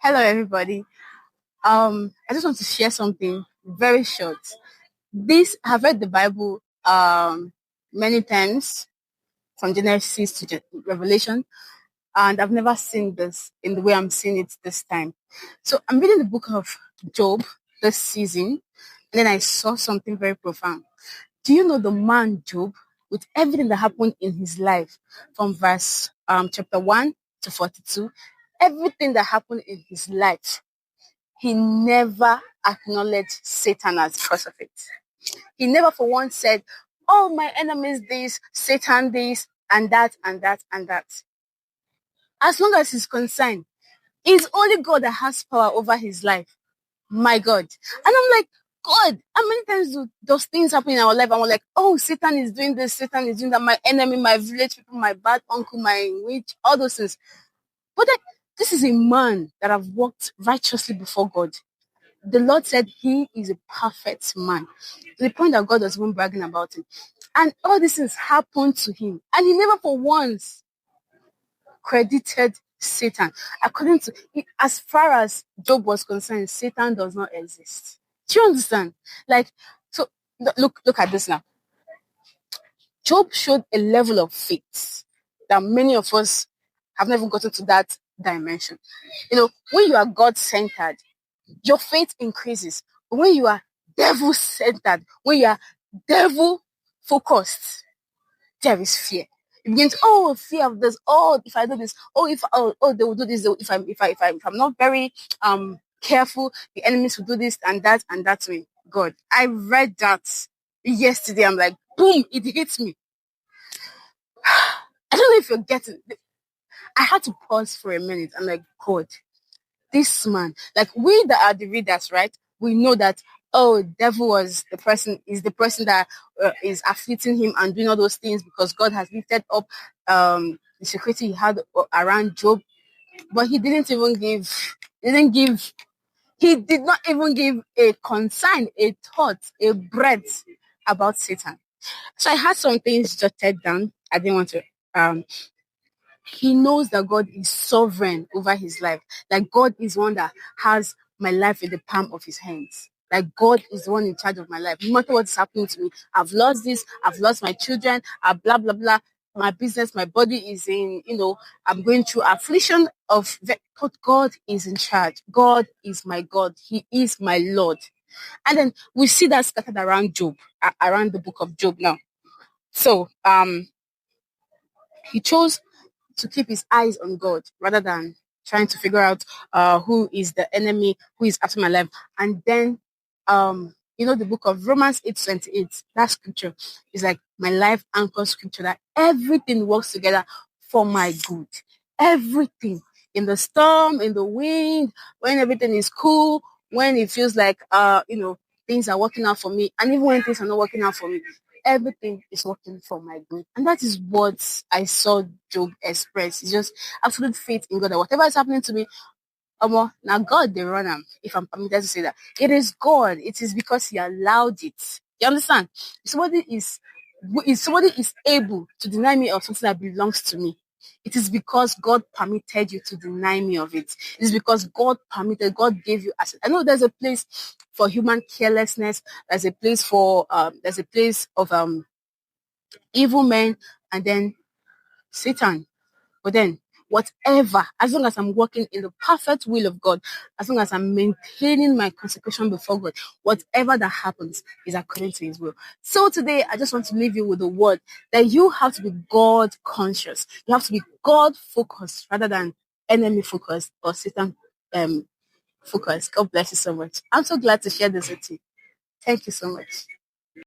Hello, everybody. I just want to share something very short. I've read the Bible many times from Genesis to Revelation, and I've never seen this in the way I'm seeing it this time. So I'm reading the book of Job this season, and then I saw something very profound. Do you know the man Job, with everything that happened in his life, from verse chapter 1 to 42, everything that happened in his life, he never acknowledged Satan as the cause of it. He never for once said, oh, my enemies this, Satan this, and that, and that, and that. As long as he's concerned, it's only God that has power over his life. My God. And I'm like, God, how many times do those things happen in our life? And we're like, oh, Satan is doing this, Satan is doing that, my enemy, my village people, my bad uncle, my witch, all those things. But then, this is a man that have walked righteously before God. The Lord said he is a perfect man, to the point that God was even bragging about him. And all these things happened to him. And he never for once credited Satan. According to, as far as Job was concerned, Satan does not exist. Do you understand? Like, so look at this now. Job showed a level of faith that many of us have never gotten to that dimension. You know, when you are God-centered, your faith increases. When you are devil-centered, when you are devil-focused, there is fear. You begin to, fear of this. Oh, if I do this. They will do this. If I'm not very careful, the enemies will do this and that and that way. God, I read that yesterday. I'm like, boom, it hits me. I don't know if you're getting. I had to pause for a minute. I'm like, God, this man, like we that are the readers, right? We know that devil is the person that is afflicting him and doing all those things because God has lifted up the security he had around Job, but he did not even give a concern, a thought, a breath about Satan. So I had some things jotted down. I didn't want to he knows that God is sovereign over his life. Like God is one that has my life in the palm of his hands. Like God is the one in charge of my life. No matter what's happening to me, I've lost this, I've lost my children, blah, blah, blah. My business, my body is I'm going through affliction but God is in charge. God is my God. He is my Lord. And then we see that scattered around Job, around the book of Job now. So, he chose to keep his eyes on God rather than trying to figure out who is the enemy, who is after my life. And then the book of Romans 8:28, that scripture is like my life anchor scripture, that everything works together for my good. Everything, in the storm, in the wind, when everything is cool, when it feels like things are working out for me, and even when things are not working out for me, everything is working for my good. And that is what I saw Job express. It's just absolute faith in God that whatever is happening to me, now God they run am, if I'm permitted to say that. It is God. It is because he allowed it. You understand? If somebody is able to deny me of something that belongs to me, it is because God permitted you to deny me of it. It is because God gave you access. I know there's a place for human carelessness. There's a place of evil men, and then Satan. But then whatever, as long as I'm working in the perfect will of God, as long as I'm maintaining my consecration before God, whatever that happens is according to his will. So today, I just want to leave you with the word that you have to be God conscious. You have to be God focused rather than enemy focused or Satan focused. God bless you so much. I'm so glad to share this with you. Thank you so much.